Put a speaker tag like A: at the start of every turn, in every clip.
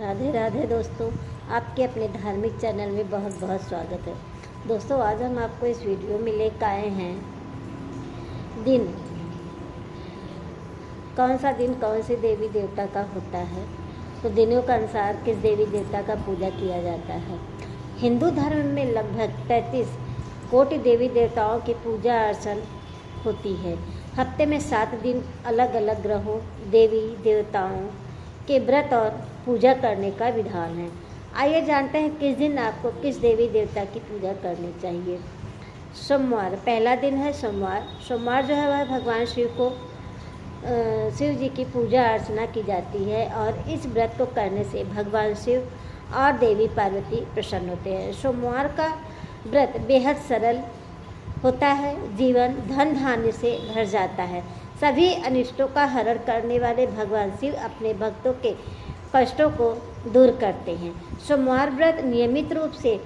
A: राधे राधे दोस्तों, आपके अपने धार्मिक चैनल में बहुत बहुत स्वागत है। दोस्तों, आज हम आपको इस वीडियो में लेकर आए हैं दिन, कौन सा दिन कौन से देवी देवता का होता है, तो दिनों के अनुसार किस देवी देवता का पूजा किया जाता है। हिंदू धर्म में लगभग 33 कोटि देवी देवताओं की पूजा अर्चन होती है। हफ्ते में 7 दिन अलग अलग ग्रहों, देवी देवताओं के व्रत और पूजा करने का विधान है। आइए जानते हैं किस दिन आपको किस देवी देवता की पूजा करनी चाहिए। सोमवार पहला दिन है। सोमवार जो है वह भगवान शिव जी की पूजा अर्चना की जाती है और इस व्रत को करने से भगवान शिव और देवी पार्वती प्रसन्न होते हैं। सोमवार का व्रत बेहद सरल होता है, जीवन धन धान्य से भर जाता है। सभी अनिष्टों का हरण करने वाले भगवान शिव अपने भक्तों के कष्टों को दूर करते हैं। सोमवार व्रत नियमित रूप से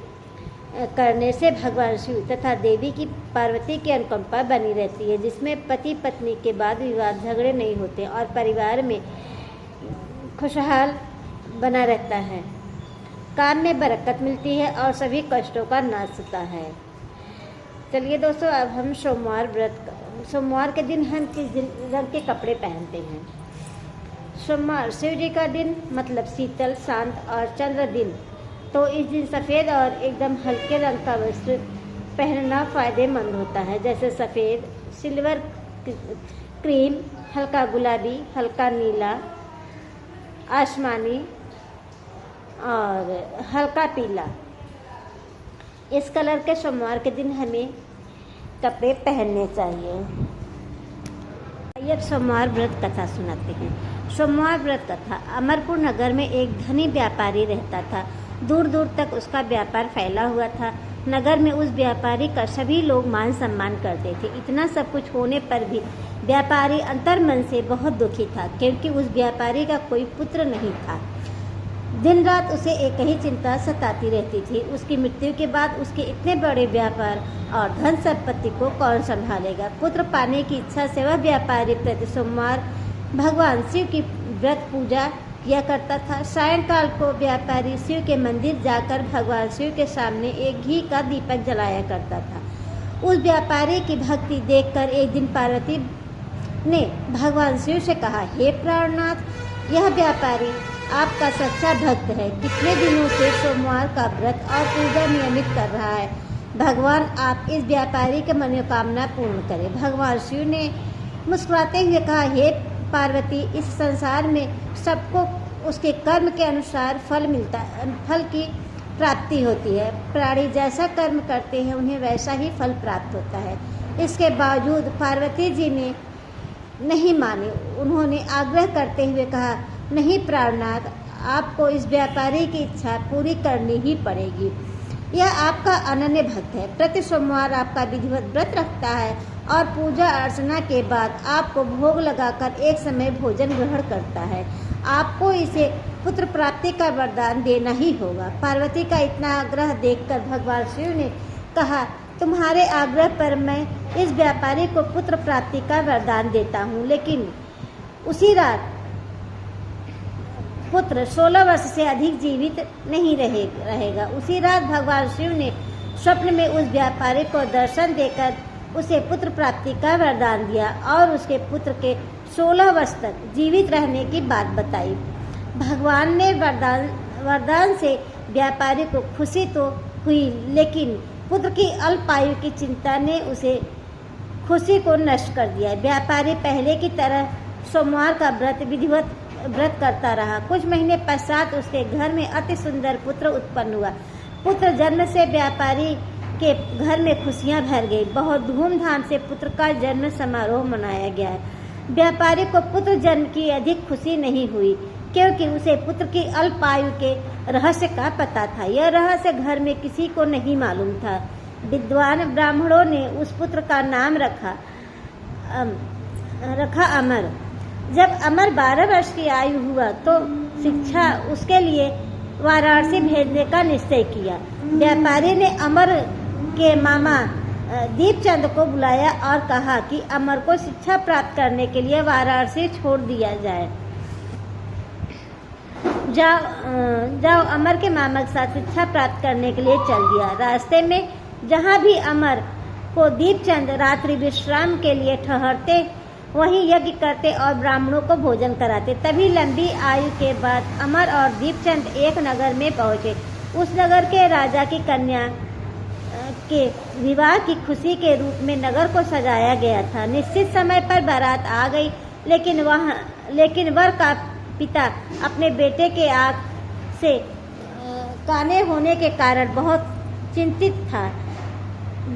A: करने से भगवान शिव तथा देवी की पार्वती की अनुकंपा बनी रहती है, जिसमें पति पत्नी के बाद विवाद झगड़े नहीं होते और परिवार में खुशहाल बना रहता है। काम में बरकत मिलती है और सभी कष्टों का नाश होता है। चलिए दोस्तों, अब हम सोमवार के दिन हम किस रंग के कपड़े पहनते हैं। सोमवार शिव जी का दिन मतलब शीतल, शांत और चंद्र दिन, तो इस दिन सफ़ेद और एकदम हल्के रंग का वस्त्र पहनना फ़ायदेमंद होता है, जैसे सफ़ेद, सिल्वर, क्रीम, हल्का गुलाबी, हल्का नीला, आसमानी और हल्का पीला। इस कलर के सोमवार के दिन हमें कपड़े पहनने चाहिए। आइए अब सोमवार व्रत कथा सुनाते हैं। सोमवार व्रत कथा। अमरपुर नगर में एक धनी व्यापारी रहता था। दूर दूर तक उसका व्यापार फैला हुआ था। नगर में उस व्यापारी का सभी लोग मान सम्मान करते थे। इतना सब कुछ होने पर भी व्यापारी अंतर्मन से बहुत दुखी था, क्योंकि उस व्यापारी का कोई पुत्र नहीं था। दिन रात उसे एक ही चिंता सताती रहती थी, उसकी मृत्यु के बाद उसके इतने बड़े व्यापार और धन संपत्ति को कौन संभालेगा। पुत्र पाने की इच्छा से वह व्यापारी प्रति सोमवार भगवान शिव की व्रत पूजा किया करता था। सायंकाल को व्यापारी शिव के मंदिर जाकर भगवान शिव के सामने एक घी का दीपक जलाया करता था। उस व्यापारी की भक्ति देखकर एक दिन पार्वती ने भगवान शिव से कहा, हे प्राणनाथ, यह व्यापारी आपका सच्चा भक्त है। कितने दिनों से सोमवार का व्रत और पूजा नियमित कर रहा है। भगवान आप इस व्यापारी की मनोकामना पूर्ण करें। भगवान शिव ने मुस्कुराते हुए कहा, हे पार्वती, इस संसार में सबको उसके कर्म के अनुसार फल की प्राप्ति होती है। प्राणी जैसा कर्म करते हैं उन्हें वैसा ही फल प्राप्त होता है। इसके बावजूद पार्वती जी ने नहीं माने। उन्होंने आग्रह करते हुए कहा, नहीं प्राणनाथ, आपको इस व्यापारी की इच्छा पूरी करनी ही पड़ेगी। यह आपका अनन्य भक्त है, प्रति सोमवार आपका विधिवत व्रत रखता है और पूजा अर्चना के बाद आपको भोग लगाकर एक समय भोजन ग्रहण करता है। आपको इसे पुत्र प्राप्ति का वरदान देना ही होगा। पार्वती का इतना आग्रह देखकर भगवान शिव ने कहा, तुम्हारे आग्रह पर मैं इस व्यापारी को पुत्र प्राप्ति का वरदान देता हूँ, लेकिन उसी रात पुत्र 16 वर्ष से अधिक जीवित नहीं रहेगा। उसी रात भगवान शिव ने स्वप्न में उस व्यापारी को दर्शन देकर उसे पुत्र प्राप्ति का वरदान दिया और उसके पुत्र के 16 वर्ष तक जीवित रहने की बात बताई। भगवान ने वरदान से व्यापारी को खुशी तो हुई, लेकिन पुत्र की अल्पायु की चिंता ने उसे खुशी को नष्ट कर दिया। व्यापारी पहले की तरह सोमवार का विधिवत व्रत करता रहा। कुछ महीने पश्चात उसके घर में अति सुंदर पुत्र उत्पन्न हुआ। पुत्र जन्म से व्यापारी के घर में खुशियां भर गई। बहुत धूमधाम से पुत्र का जन्म समारोह मनाया गया। व्यापारी को पुत्र जन्म की अधिक खुशी नहीं हुई, क्योंकि उसे पुत्र की अल्प आयु के रहस्य का पता था। यह रहस्य घर में किसी को नहीं मालूम था। विद्वान ब्राह्मणों ने उस पुत्र का नाम रखा अमर। जब अमर 12 वर्ष की आयु हुआ तो शिक्षा उसके लिए वाराणसी भेजने का निश्चय किया। व्यापारी ने अमर के मामा दीपचंद को बुलाया और कहा कि अमर को शिक्षा प्राप्त करने के लिए वाराणसी छोड़ दिया जाए। जाओ अमर के मामा के साथ शिक्षा प्राप्त करने के लिए चल दिया। रास्ते में जहाँ भी अमर को दीपचंद रात्रि विश्राम के लिए ठहरते, वहीं यज्ञ करते और ब्राह्मणों को भोजन कराते। तभी लंबी आयु के बाद अमर और दीपचंद एक नगर में पहुँचे। उस नगर के राजा की कन्या के विवाह की खुशी के रूप में नगर को सजाया गया था। निश्चित समय पर बारात आ गई, लेकिन वर का पिता अपने बेटे के आग से काने होने के कारण बहुत चिंतित था,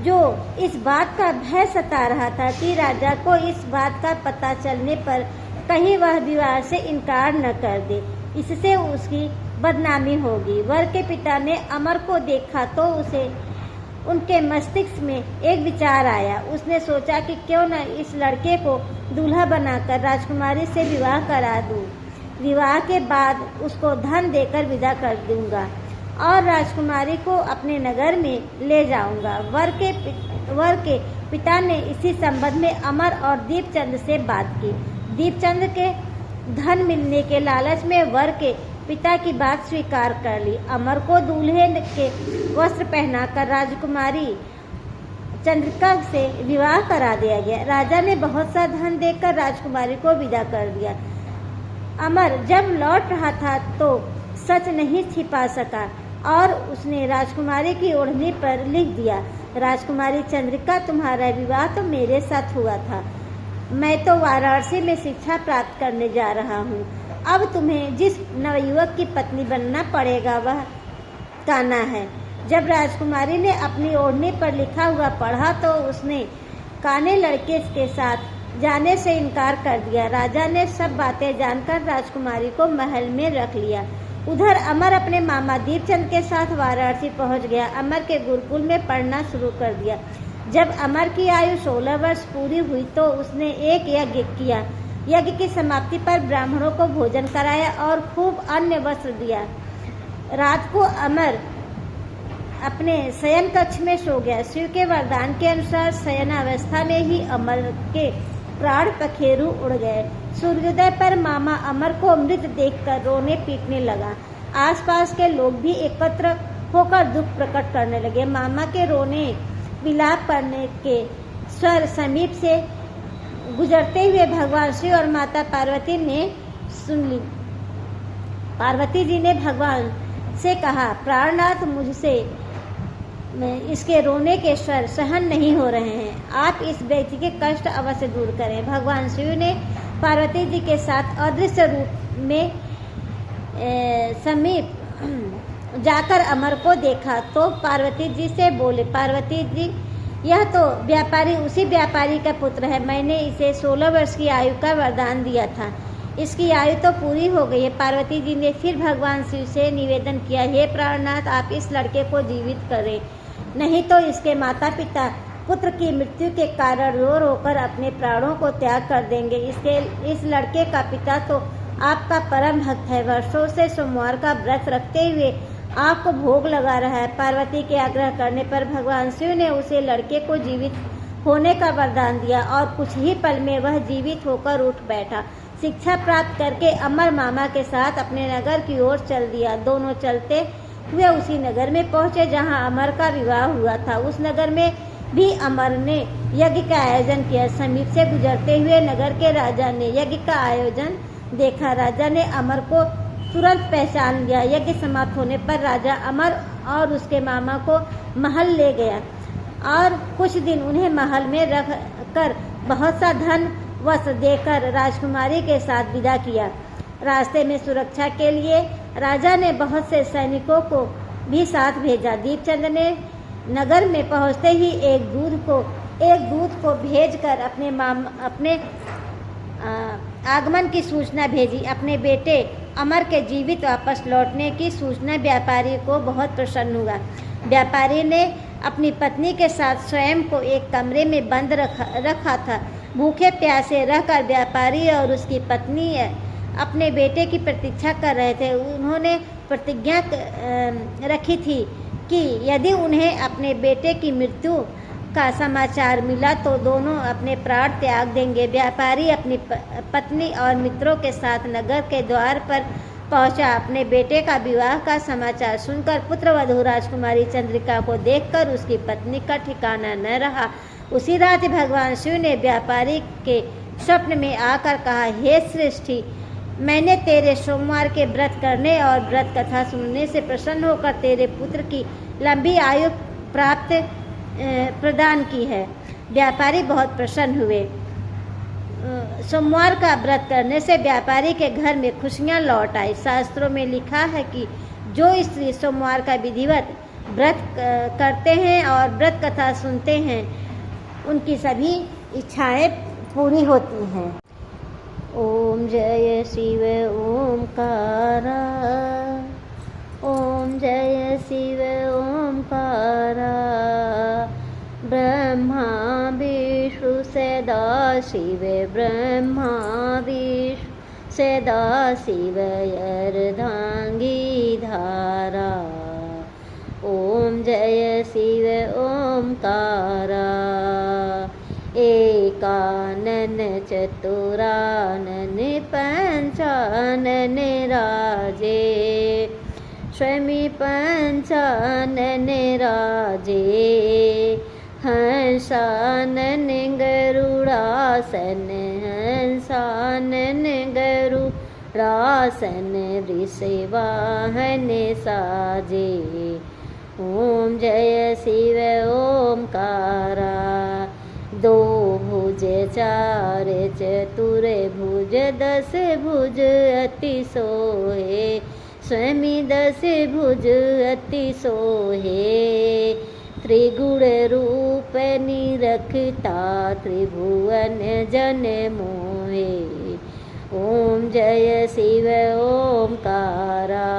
A: जो इस बात का भय सता रहा था कि राजा को इस बात का पता चलने पर कहीं वह विवाह से इनकार न कर दे, इससे उसकी बदनामी होगी। वर के पिता ने अमर को देखा तो उनके मस्तिष्क में एक विचार आया। उसने सोचा कि क्यों न इस लड़के को दूल्हा बनाकर राजकुमारी से विवाह करा दूं। विवाह के बाद उसको धन देकर विदा कर दूंगा और राजकुमारी को अपने नगर में ले जाऊंगा। वर के पिता ने इसी संबंध में अमर और दीपचंद से बात की। दीपचंद के धन मिलने के लालच में वर के पिता की बात स्वीकार कर ली। अमर को दूल्हे के वस्त्र पहनाकर राजकुमारी चंद्रिका से विवाह करा दिया गया। राजा ने बहुत सा धन देकर राजकुमारी को विदा कर दिया। अमर जब लौट रहा था तो सच नहीं छिपा सका और उसने राजकुमारी की ओढ़नी पर लिख दिया, राजकुमारी चंद्रिका, तुम्हारा विवाह तो मेरे साथ हुआ था। मैं तो वाराणसी में शिक्षा प्राप्त करने जा रहा हूँ। अब तुम्हें जिस नवयुवक की पत्नी बनना पड़ेगा वह कान्हा है। जब राजकुमारी ने अपनी ओढ़नी पर लिखा हुआ पढ़ा तो उसने काने लड़के के साथ जाने से इनकार कर दिया। राजा ने सब बातें जानकर राजकुमारी को महल में रख लिया। उधर अमर अपने मामा दीपचंद के साथ वाराणसी पहुंच गया। अमर के गुरुकुल में पढ़ना शुरू कर दिया। जब अमर की आयु 16 वर्ष पूरी हुई तो उसने एक यज्ञ किया। यज्ञ की समाप्ति पर ब्राह्मणों को भोजन कराया और खूब अन्य वस्त्र दिया। रात को अमर अपने शयन कक्ष में सो गया। शिव के वरदान के अनुसार शयनावस्था में ही अमर के प्राण पखेरु उड़ गए। सूर्योदय पर मामा अमर को मृत देखकर रोने पीटने लगा। आसपास के लोग भी एकत्र होकर दुख प्रकट करने लगे। मामा के रोने विलाप करने के स्वर समीप से गुजरते हुए भगवान शिव और माता पार्वती ने सुन ली। पार्वती जी ने भगवान से कहा, प्राणनाथ, मुझसे इसके रोने के स्वर सहन नहीं हो रहे हैं, आप इस व्यक्ति के कष्ट अवश्य दूर करें। भगवान शिव ने पार्वती जी के साथ अदृश्य रूप में समीप जाकर अमर को देखा तो पार्वती जी से बोले, पार्वती जी, यह तो व्यापारी उसी व्यापारी का पुत्र है। मैंने इसे 16 वर्ष की आयु का वरदान दिया था, इसकी आयु तो पूरी हो गई है। पार्वती जी ने फिर भगवान शिव से निवेदन किया, हे प्राणनाथ, आप इस लड़के को जीवित करें, नहीं तो इसके माता पिता पुत्र की मृत्यु के कारण रो रो कर अपने प्राणों को त्याग कर देंगे। इस लड़के का पिता तो आपका परम भक्त है, वर्षों से सोमवार का व्रत रखते हुए आपको भोग लगा रहा है। पार्वती के आग्रह करने पर भगवान शिव ने उसे लड़के को जीवित होने का वरदान दिया और कुछ ही पल में वह जीवित होकर उठ बैठा। शिक्षा प्राप्त करके अमर मामा के साथ अपने नगर की ओर चल दिया। दोनों चलते हुए उसी नगर में पहुंचे जहां अमर का विवाह हुआ था। उस नगर में भी अमर ने यज्ञ का आयोजन किया। समीप से गुजरते हुए नगर के राजा ने यज्ञ का आयोजन देखा। राजा ने अमर को तुरंत पहचान लिया। यज्ञ समाप्त होने पर राजा अमर और उसके मामा को महल ले गया और कुछ दिन उन्हें महल में रख कर बहुत सा धन वस्त्र देकर राजकुमारी के साथ विदा किया। रास्ते में सुरक्षा के लिए राजा ने बहुत से सैनिकों को भी साथ भेजा। दीपचंद ने नगर में पहुंचते ही एक दूत को भेजकर अपने आगमन की सूचना भेजी। अपने बेटे अमर के जीवित वापस लौटने की सूचना व्यापारी को बहुत प्रसन्न हुआ। व्यापारी ने अपनी पत्नी के साथ स्वयं को एक कमरे में बंद रखा था। भूखे प्यासे रहकर व्यापारी और उसकी पत्नी अपने बेटे की प्रतीक्षा कर रहे थे। उन्होंने प्रतिज्ञा रखी थी कि यदि उन्हें अपने बेटे की मृत्यु का समाचार मिला तो दोनों अपने प्राण त्याग देंगे। व्यापारी अपनी पत्नी और मित्रों के साथ नगर के द्वार पर पहुंचा। अपने बेटे का विवाह का समाचार सुनकर पुत्रवधू राजकुमारी चंद्रिका को देखकर उसकी पत्नी का ठिकाना न रहा। उसी रात भगवान शिव ने व्यापारी के स्वप्न में आकर कहा, हे सृष्टि, मैंने तेरे सोमवार के व्रत करने और व्रत कथा सुनने से प्रसन्न होकर तेरे पुत्र की लंबी आयु प्रदान की है। व्यापारी बहुत प्रसन्न हुए। सोमवार का व्रत करने से व्यापारी के घर में खुशियां लौट आई। शास्त्रों में लिखा है कि जो स्त्री सोमवार का विधिवत व्रत करते हैं और व्रत कथा सुनते हैं, उनकी सभी इच्छाएं पूरी होती हैं। ओम जय शिव ओमकारा, ओम जय शिव ओमकारा। ब्रह्मा विष्णु सदा शिव, ब्रह्मा विष्णु सदा शिव, अर्धांगी धारा। ओम जय शिव ओमकारा। एकानन चतुरानन पंचानन राजे, स्वामी पंचानन राजे। हंसानन गरुड़ासन, हंसानन गरुड़ासन, वृषवाहन साजे। ओम जय शिव ओमकारा। दो भुज चार चतुर भुज, दस भुज अति सोहे, स्वामी दस भुज अति सोहे। त्रिगुण रूप निरखता, त्रिभुवन जन मोहे। ओम जय शिव ओमकारा।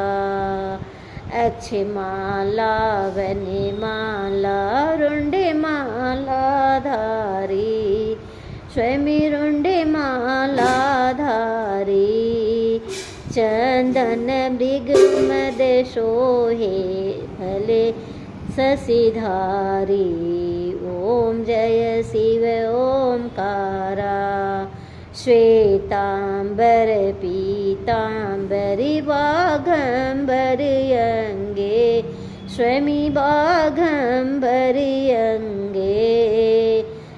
A: अक्षमाला वनमाला रुंडमाला धारी, स्वामी रुंडमाला धारी। चंदन मृग मद सोहे, भले शशिधारी। ओम जय शिव ओमकारा। श्वेतांबर पीतांबरी बाघंबर अंगे, स्वामी बाघंबर अंगे।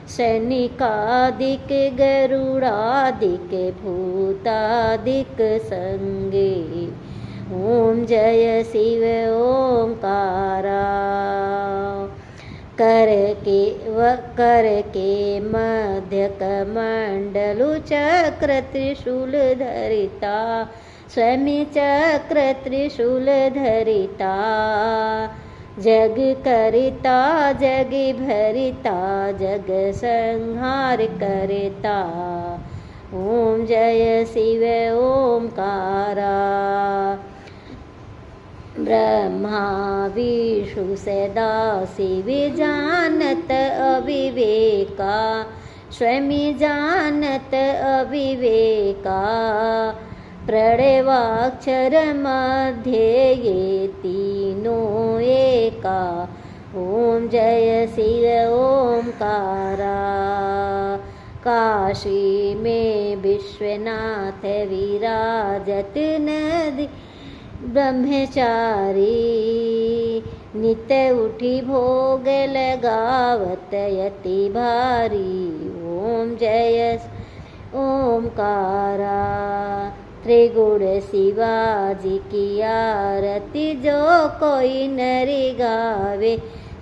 A: सैनिकादिक गरुड़ादिक भूतादिक संगे। ओम जय शिव ओमकारा। कर के मध्य कमंडलु चक्र त्रिशूल धरिता, स्वामी चक्र त्रिशूल धरिता। जग करिता जग भरिता, जग संहार करता। ओम जय शिव ओमकारा। ब्रह्मा विष्णु सदा शिव जानत अविवेका, स्वामी जानत अविवेका। प्रणवाक्षर मध्य ये तीनों एका। ओम जय शिव ओमकारा। काशी में विश्वनाथ विराजत नदी ब्रह्मचारी, नित उठी भोग लगावत यति भारी। ओम जय ओमकारा। त्रिगुण शिवाजी की आरती जो कोई नरी गावे,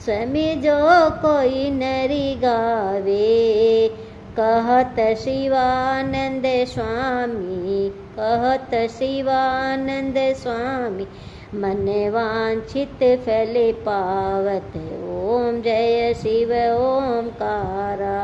A: स्वामी जो कोई नरी गावे। कहत शिवानंद स्वामी, कहत शिवानंद स्वामी, मन वांछित फल पावत। ओम जय शिव ओमकारा।